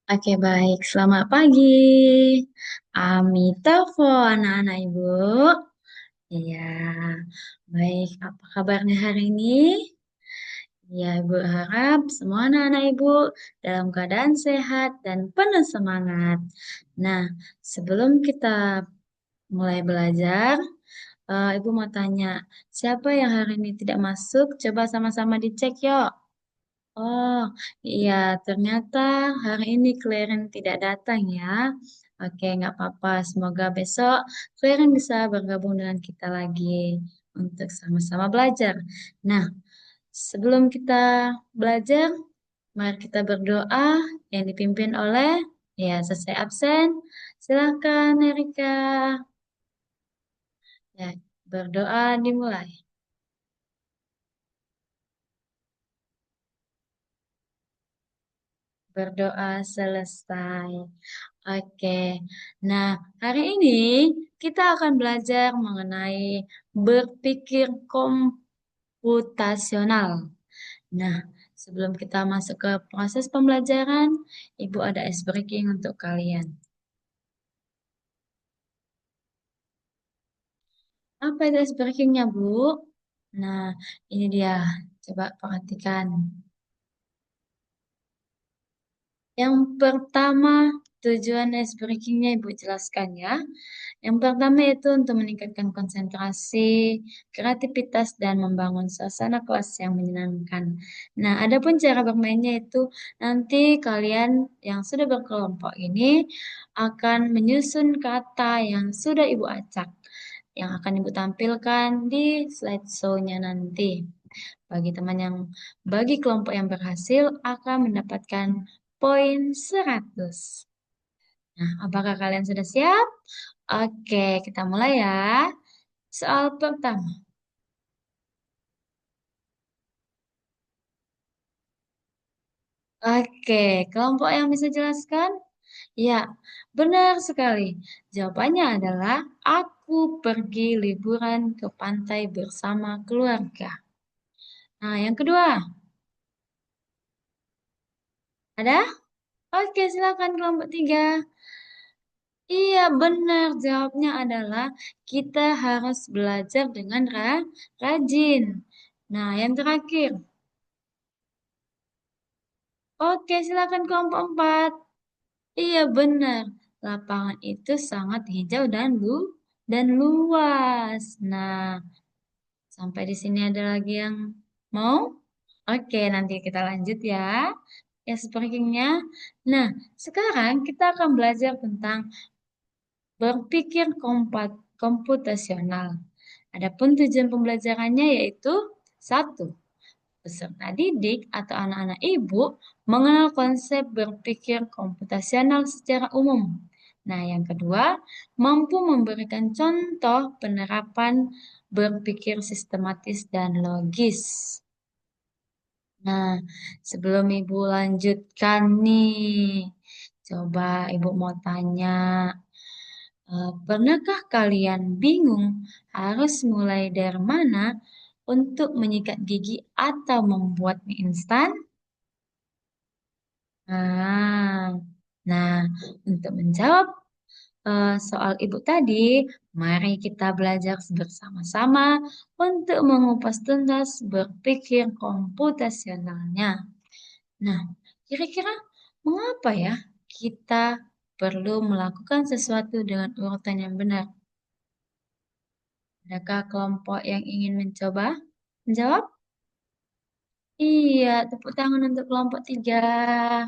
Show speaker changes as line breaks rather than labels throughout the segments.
Oke, baik. Selamat pagi. Amitofo, anak-anak ibu. Iya, baik. Apa kabarnya hari ini? Ya, ibu harap semua anak-anak ibu dalam keadaan sehat dan penuh semangat. Nah, sebelum kita mulai belajar, ibu mau tanya, siapa yang hari ini tidak masuk? Coba sama-sama dicek yuk. Oh, iya, ternyata hari ini Claren tidak datang ya. Oke, nggak apa-apa. Semoga besok Claren bisa bergabung dengan kita lagi untuk sama-sama belajar. Nah, sebelum kita belajar, mari kita berdoa yang dipimpin oleh, ya, selesai absen. Silakan, Erika. Ya, berdoa dimulai. Berdoa selesai. Oke, nah hari ini kita akan belajar mengenai berpikir komputasional. Nah, sebelum kita masuk ke proses pembelajaran, Ibu ada ice breaking untuk kalian. Apa itu ice breakingnya, Bu? Nah, ini dia. Coba perhatikan. Yang pertama, tujuan ice breakingnya Ibu jelaskan ya. Yang pertama itu untuk meningkatkan konsentrasi, kreativitas, dan membangun suasana kelas yang menyenangkan. Nah, adapun cara bermainnya itu nanti kalian yang sudah berkelompok ini akan menyusun kata yang sudah Ibu acak, yang akan Ibu tampilkan di slideshow-nya nanti. Bagi kelompok yang berhasil akan mendapatkan poin 100. Nah, apakah kalian sudah siap? Oke, kita mulai ya. Soal pertama. Oke, kelompok yang bisa jelaskan? Ya, benar sekali. Jawabannya adalah aku pergi liburan ke pantai bersama keluarga. Nah, yang kedua, ada? Oke, silakan kelompok tiga. Iya, benar. Jawabnya adalah kita harus belajar dengan rajin. Nah, yang terakhir. Oke, silakan kelompok empat. Iya benar, lapangan itu sangat hijau dan luas. Nah, sampai di sini ada lagi yang mau? Oke, nanti kita lanjut ya. Ya, speakingnya. Nah, sekarang kita akan belajar tentang berpikir komputasional. Adapun tujuan pembelajarannya yaitu satu, peserta didik atau anak-anak ibu mengenal konsep berpikir komputasional secara umum. Nah, yang kedua, mampu memberikan contoh penerapan berpikir sistematis dan logis. Nah, sebelum Ibu lanjutkan nih, coba Ibu mau tanya, pernahkah kalian bingung harus mulai dari mana untuk menyikat gigi atau membuat mie instan? Nah, nah, untuk menjawab soal ibu tadi, mari kita belajar bersama-sama untuk mengupas tuntas berpikir komputasionalnya. Nah, kira-kira mengapa ya kita perlu melakukan sesuatu dengan urutan yang benar? Adakah kelompok yang ingin mencoba menjawab? Iya, tepuk tangan untuk kelompok tiga.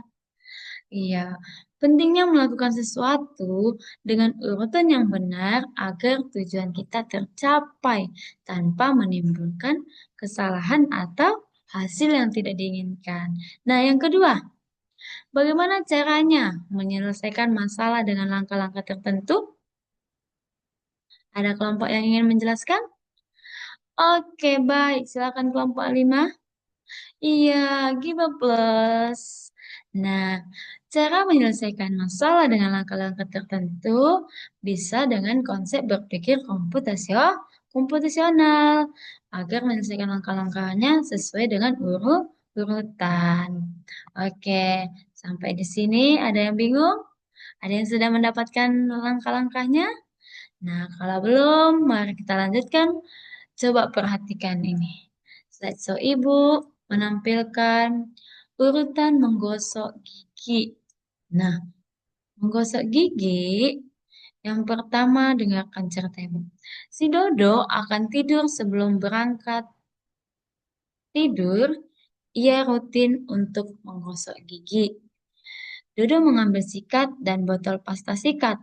Iya, pentingnya melakukan sesuatu dengan urutan yang benar agar tujuan kita tercapai tanpa menimbulkan kesalahan atau hasil yang tidak diinginkan. Nah, yang kedua, bagaimana caranya menyelesaikan masalah dengan langkah-langkah tertentu? Ada kelompok yang ingin menjelaskan? Oke, baik. Silakan kelompok 5. Iya, give a plus. Nah, cara menyelesaikan masalah dengan langkah-langkah tertentu bisa dengan konsep berpikir komputasional agar menyelesaikan langkah-langkahnya sesuai dengan urutan. Oke, Sampai di sini ada yang bingung? Ada yang sudah mendapatkan langkah-langkahnya? Nah, kalau belum, mari kita lanjutkan. Coba perhatikan ini. Slideshow Ibu menampilkan urutan menggosok gigi. Nah, menggosok gigi, yang pertama dengarkan cerita Ibu. Si Dodo akan tidur sebelum berangkat tidur, ia rutin untuk menggosok gigi. Dodo mengambil sikat dan botol pasta sikat.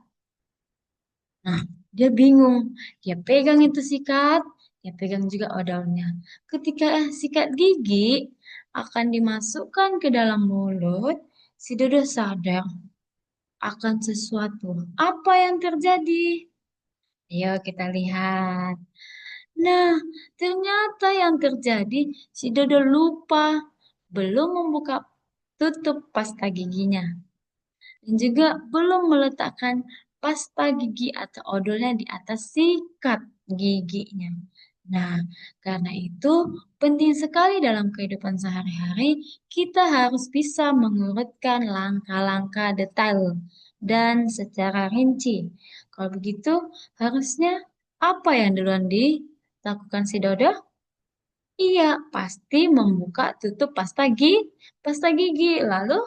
Nah, dia bingung. Dia pegang itu sikat, dia pegang juga odolnya. Ketika sikat gigi akan dimasukkan ke dalam mulut, si Dodo sadar akan sesuatu. Apa yang terjadi? Ayo kita lihat. Nah, ternyata yang terjadi si Dodo lupa belum membuka tutup pasta giginya dan juga belum meletakkan pasta gigi atau odolnya di atas sikat giginya. Nah, karena itu penting sekali dalam kehidupan sehari-hari kita harus bisa mengurutkan langkah-langkah detail dan secara rinci. Kalau begitu, harusnya apa yang duluan dilakukan si Dodo? Iya, pasti membuka tutup pasta gigi. Lalu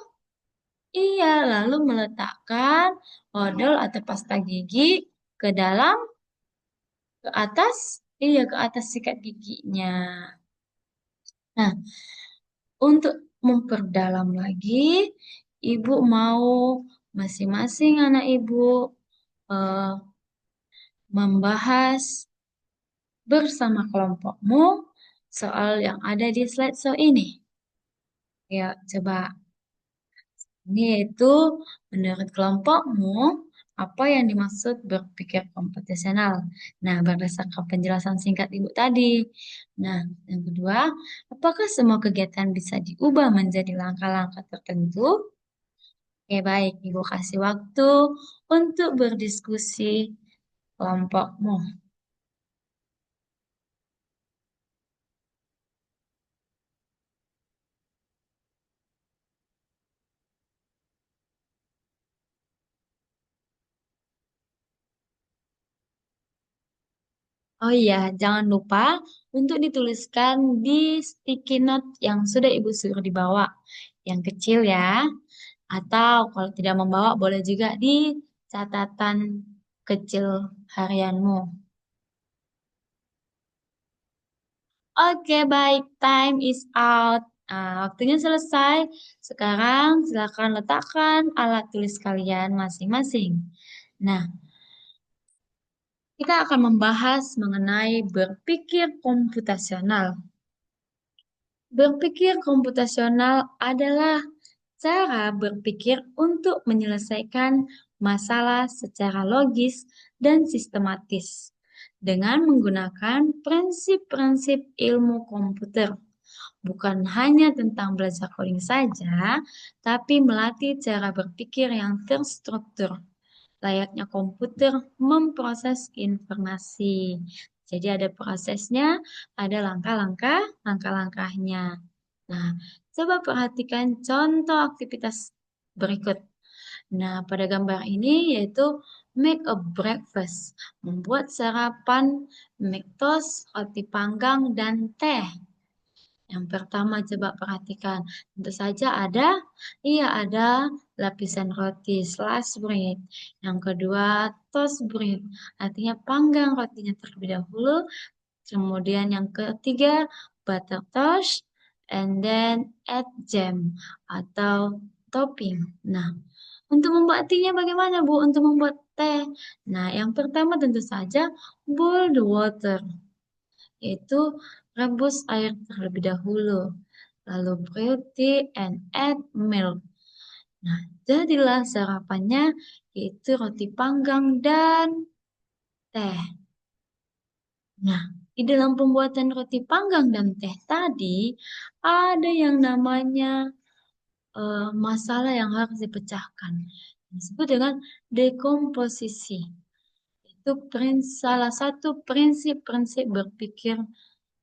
lalu meletakkan odol atau pasta gigi ke dalam, ke atas, ke atas sikat giginya. Nah, untuk memperdalam lagi, ibu mau masing-masing anak ibu eh, membahas bersama kelompokmu soal yang ada di slideshow ini. Ya, coba. Ini yaitu menurut kelompokmu apa yang dimaksud berpikir komputasional. Nah, berdasarkan penjelasan singkat Ibu tadi. Nah, yang kedua, apakah semua kegiatan bisa diubah menjadi langkah-langkah tertentu? Oke, baik. Ibu kasih waktu untuk berdiskusi kelompokmu. Oh iya, jangan lupa untuk dituliskan di sticky note yang sudah Ibu suruh dibawa. Yang kecil ya. Atau kalau tidak membawa, boleh juga di catatan kecil harianmu. Oke, baik. Time is out. Waktunya selesai. Sekarang silakan letakkan alat tulis kalian masing-masing. Nah, kita akan membahas mengenai berpikir komputasional. Berpikir komputasional adalah cara berpikir untuk menyelesaikan masalah secara logis dan sistematis dengan menggunakan prinsip-prinsip ilmu komputer. Bukan hanya tentang belajar coding saja, tapi melatih cara berpikir yang terstruktur. Layaknya komputer memproses informasi. Jadi ada prosesnya, ada langkah-langkahnya. Nah, coba perhatikan contoh aktivitas berikut. Nah, pada gambar ini yaitu make a breakfast, membuat sarapan, make toast, roti panggang, dan teh. Yang pertama coba perhatikan, tentu saja ada lapisan roti slice bread. Yang kedua toast bread, artinya panggang rotinya terlebih dahulu. Kemudian yang ketiga butter toast, and then add jam atau topping. Nah, untuk membuat tehnya bagaimana Bu? Untuk membuat teh. Nah, yang pertama tentu saja boil the water, yaitu rebus air terlebih dahulu. Lalu brew tea and add milk. Nah, jadilah sarapannya yaitu roti panggang dan teh. Nah, di dalam pembuatan roti panggang dan teh tadi ada yang namanya masalah yang harus dipecahkan. Disebut dengan dekomposisi. Itu salah satu prinsip-prinsip berpikir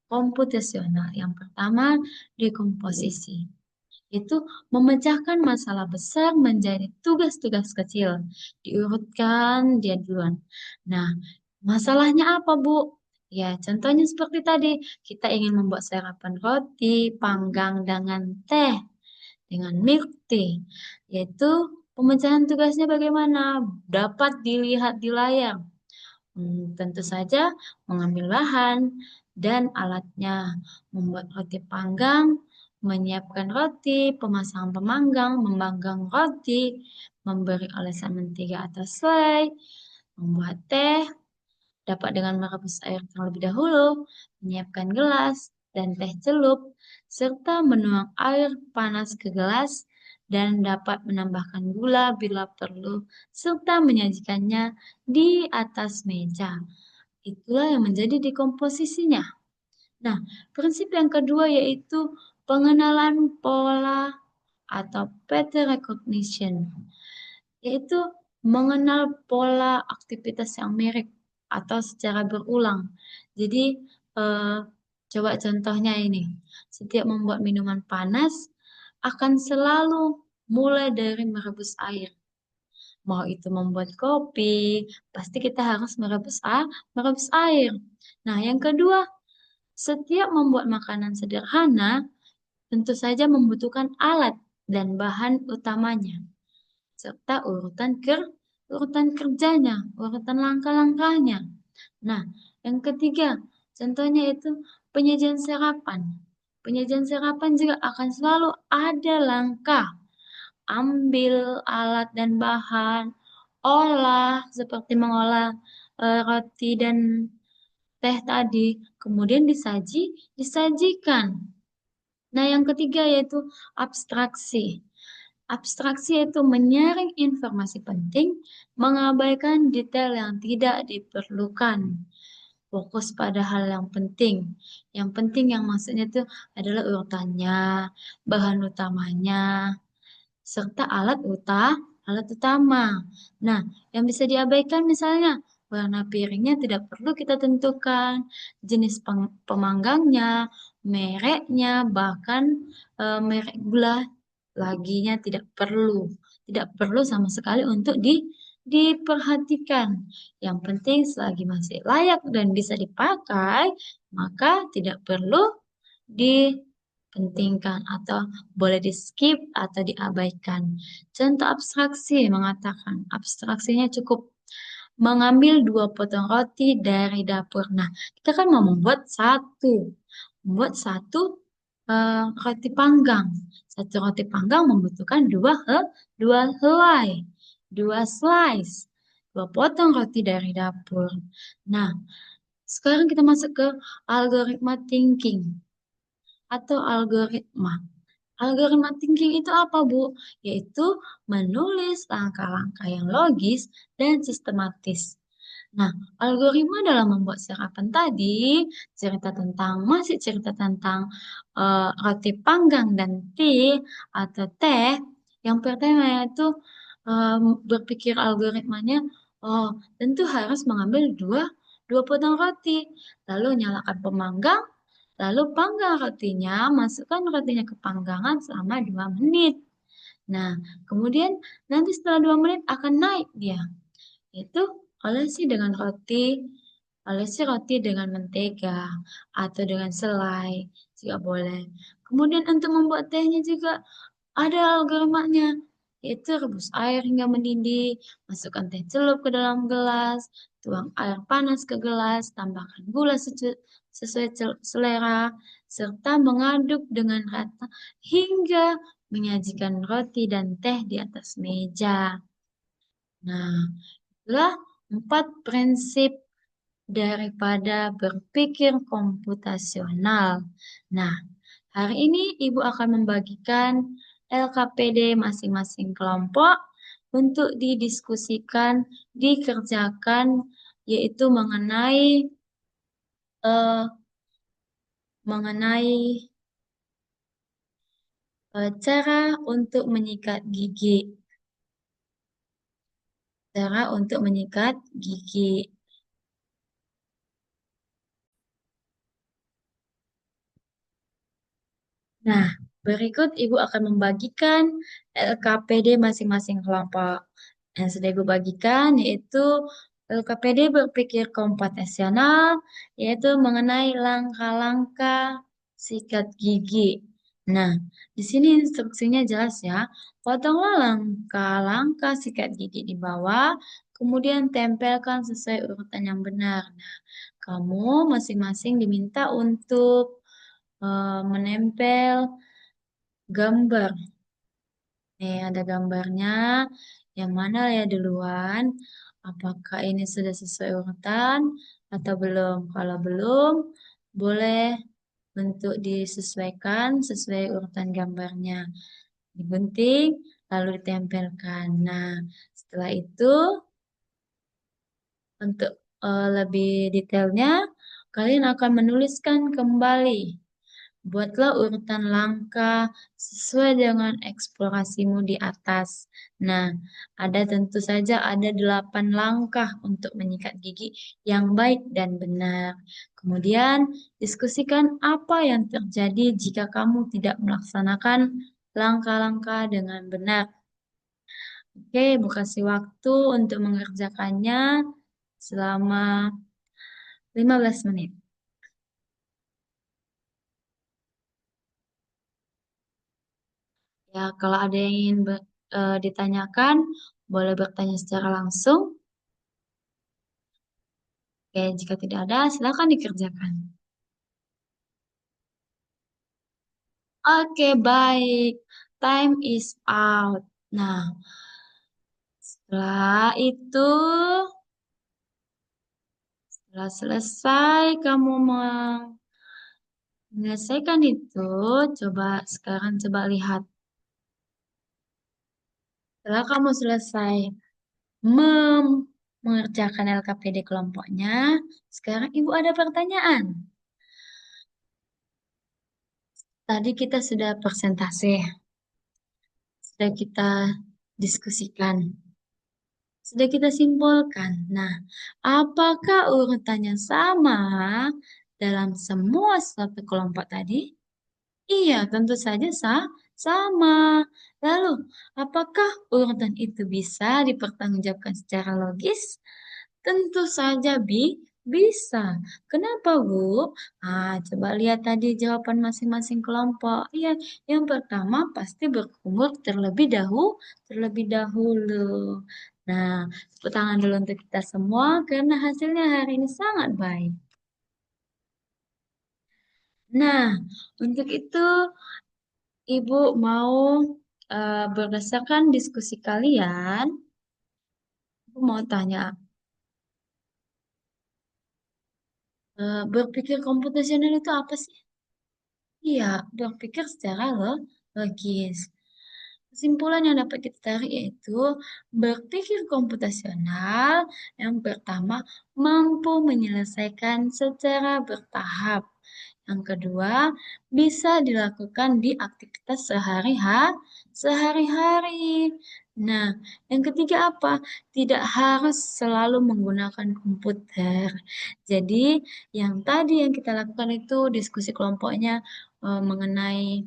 komputasional. Yang pertama, dekomposisi. Itu memecahkan masalah besar menjadi tugas-tugas kecil. Diurutkan dia duluan. Nah, masalahnya apa, Bu? Ya, contohnya seperti tadi, kita ingin membuat sarapan roti, panggang dengan teh, dengan milk tea, yaitu pemecahan tugasnya bagaimana? Dapat dilihat di layar. Tentu saja mengambil bahan dan alatnya, membuat roti panggang, menyiapkan roti, pemasangan pemanggang, memanggang roti, memberi olesan mentega atau selai, membuat teh, dapat dengan merebus air terlebih dahulu, menyiapkan gelas dan teh celup, serta menuang air panas ke gelas dan dapat menambahkan gula bila perlu, serta menyajikannya di atas meja. Itulah yang menjadi dekomposisinya. Nah, prinsip yang kedua yaitu pengenalan pola atau pattern recognition, yaitu mengenal pola aktivitas yang mirip atau secara berulang. Jadi, eh, coba contohnya ini. Setiap membuat minuman panas akan selalu mulai dari merebus air. Mau itu membuat kopi, pasti kita harus merebus air. Nah, yang kedua, setiap membuat makanan sederhana tentu saja membutuhkan alat dan bahan utamanya, serta urutan kerjanya, urutan langkah-langkahnya. Nah, yang ketiga, contohnya itu penyajian sarapan. Penyajian sarapan juga akan selalu ada langkah ambil alat dan bahan, olah seperti mengolah roti dan teh tadi, kemudian disajikan. Nah, yang ketiga yaitu abstraksi. Abstraksi yaitu menyaring informasi penting, mengabaikan detail yang tidak diperlukan. Fokus pada hal yang penting. Yang penting yang maksudnya itu adalah urutannya, bahan utamanya, serta alat utama. Nah, yang bisa diabaikan misalnya warna piringnya tidak perlu kita tentukan, jenis pemanggangnya, mereknya, bahkan merek gula laginya tidak perlu sama sekali untuk diperhatikan. Yang penting selagi masih layak dan bisa dipakai, maka tidak perlu dipentingkan atau boleh di skip atau diabaikan. Contoh abstraksi mengatakan abstraksinya cukup mengambil 2 potong roti dari dapur. Nah, kita kan mau membuat satu roti panggang. Satu roti panggang membutuhkan dua helai, 2 slice, 2 potong roti dari dapur. Nah, sekarang kita masuk ke algoritma thinking atau algoritma. Algoritma thinking itu apa, Bu? Yaitu menulis langkah-langkah yang logis dan sistematis. Nah, algoritma dalam membuat sarapan tadi masih cerita tentang roti panggang dan teh atau teh. Yang pertama yaitu berpikir algoritmanya, oh tentu harus mengambil dua potong roti, lalu nyalakan pemanggang, lalu panggang rotinya, masukkan rotinya ke panggangan selama 2 menit. Nah, kemudian nanti setelah 2 menit akan naik dia. Itu olesi roti dengan mentega atau dengan selai juga boleh. Kemudian untuk membuat tehnya juga ada algoritmanya, yaitu rebus air hingga mendidih, masukkan teh celup ke dalam gelas, tuang air panas ke gelas, tambahkan gula sesuai selera, serta mengaduk dengan rata hingga menyajikan roti dan teh di atas meja. Nah, itulah 4 prinsip daripada berpikir komputasional. Nah, hari ini Ibu akan membagikan LKPD masing-masing kelompok untuk didiskusikan, dikerjakan, yaitu eh, mengenai cara untuk menyikat gigi. Cara untuk menyikat gigi. Nah, Berikut Ibu akan membagikan LKPD masing-masing kelompok. Yang sudah Ibu bagikan yaitu LKPD berpikir komputasional, yaitu mengenai langkah-langkah sikat gigi. Nah, di sini instruksinya jelas ya. Potonglah langkah-langkah sikat gigi di bawah, kemudian tempelkan sesuai urutan yang benar. Nah, kamu masing-masing diminta untuk menempel gambar. Nih, ada gambarnya. Yang mana ya duluan? Apakah ini sudah sesuai urutan atau belum? Kalau belum, boleh untuk disesuaikan sesuai urutan gambarnya. Digunting, lalu ditempelkan. Nah, setelah itu, untuk lebih detailnya, kalian akan menuliskan kembali. Buatlah urutan langkah sesuai dengan eksplorasimu di atas. Nah, ada tentu saja ada 8 langkah untuk menyikat gigi yang baik dan benar. Kemudian, diskusikan apa yang terjadi jika kamu tidak melaksanakan langkah-langkah dengan benar. Oke, Ibu kasih waktu untuk mengerjakannya selama 15 menit. Ya, kalau ada yang ingin ditanyakan, boleh bertanya secara langsung. Oke, jika tidak ada, silakan dikerjakan. Oke, baik. Time is out. Nah, setelah selesai kamu menyelesaikan itu, coba lihat. Setelah kamu selesai mengerjakan LKPD kelompoknya, sekarang Ibu ada pertanyaan. Tadi kita sudah persentase, sudah kita diskusikan, sudah kita simpulkan. Nah, apakah urutannya sama dalam semua suatu kelompok tadi? Iya, tentu saja sama. Lalu, apakah urutan itu bisa dipertanggungjawabkan secara logis? Tentu saja bisa. Kenapa, Bu? Coba lihat tadi jawaban masing-masing kelompok. Iya, yang pertama pasti berkumur terlebih dahulu. Nah, tepuk tangan dulu untuk kita semua karena hasilnya hari ini sangat baik. Nah, untuk itu Ibu mau berdasarkan diskusi kalian, aku mau tanya, berpikir komputasional itu apa sih? Iya, berpikir secara logis. Kesimpulan yang dapat kita tarik yaitu berpikir komputasional yang pertama mampu menyelesaikan secara bertahap. Yang kedua, bisa dilakukan di aktivitas sehari-hari. Nah, yang ketiga apa? Tidak harus selalu menggunakan komputer. Jadi, yang tadi yang kita lakukan itu diskusi kelompoknya mengenai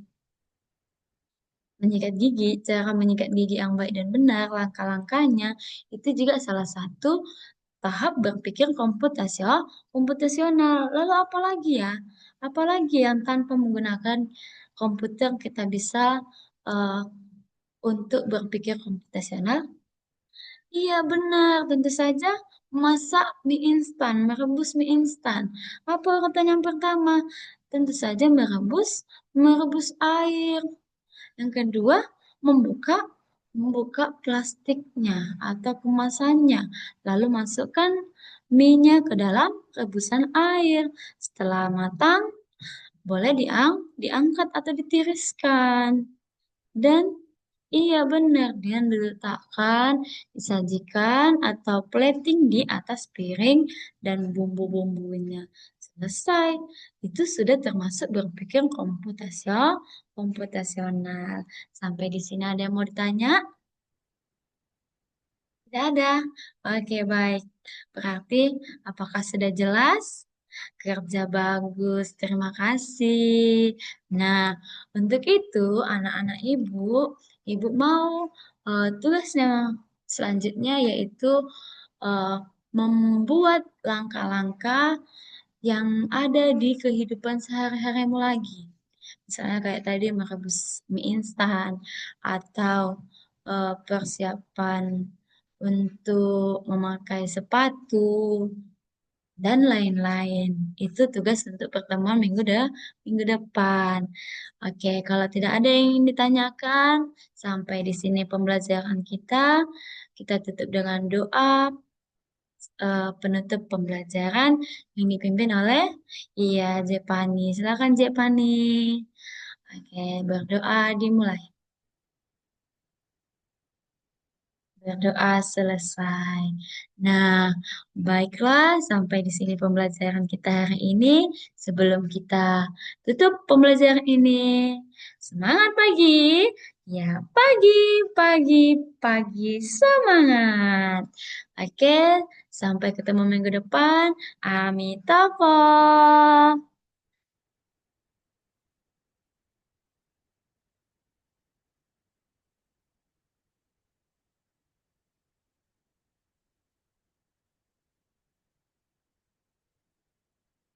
menyikat gigi, cara menyikat gigi yang baik dan benar, langkah-langkahnya, itu juga salah satu tahap berpikir komputasional. Lalu apa lagi ya? Apalagi yang tanpa menggunakan komputer kita bisa eh, untuk berpikir komputasional? Iya benar, tentu saja masak mie instan, merebus mie instan. Apa urutan yang pertama? Tentu saja merebus air. Yang kedua, membuka membuka plastiknya atau kemasannya, lalu masukkan mie-nya ke dalam rebusan air. Setelah matang, boleh diangkat atau ditiriskan. Dan iya benar, dia diletakkan, disajikan atau plating di atas piring dan bumbu-bumbunya. Selesai. Itu sudah termasuk berpikir komputasional. Sampai di sini ada yang mau ditanya? Tidak ada. Oke, baik. Berarti apakah sudah jelas? Kerja bagus, terima kasih. Nah, untuk itu anak-anak ibu mau tugasnya selanjutnya yaitu eh, membuat langkah-langkah yang ada di kehidupan sehari-harimu lagi. Misalnya kayak tadi merebus mie instan atau persiapan untuk memakai sepatu dan lain-lain. Itu tugas untuk pertemuan minggu depan. Oke, kalau tidak ada yang ingin ditanyakan, sampai di sini pembelajaran kita. Kita tutup dengan doa penutup pembelajaran yang dipimpin oleh Jepani. Silakan Jepani. Oke, berdoa dimulai. Berdoa selesai. Nah, baiklah, sampai di sini pembelajaran kita hari ini. Sebelum kita tutup pembelajaran ini, semangat pagi. Ya, pagi, pagi, pagi, semangat. Oke, sampai ketemu minggu depan. Amitofo.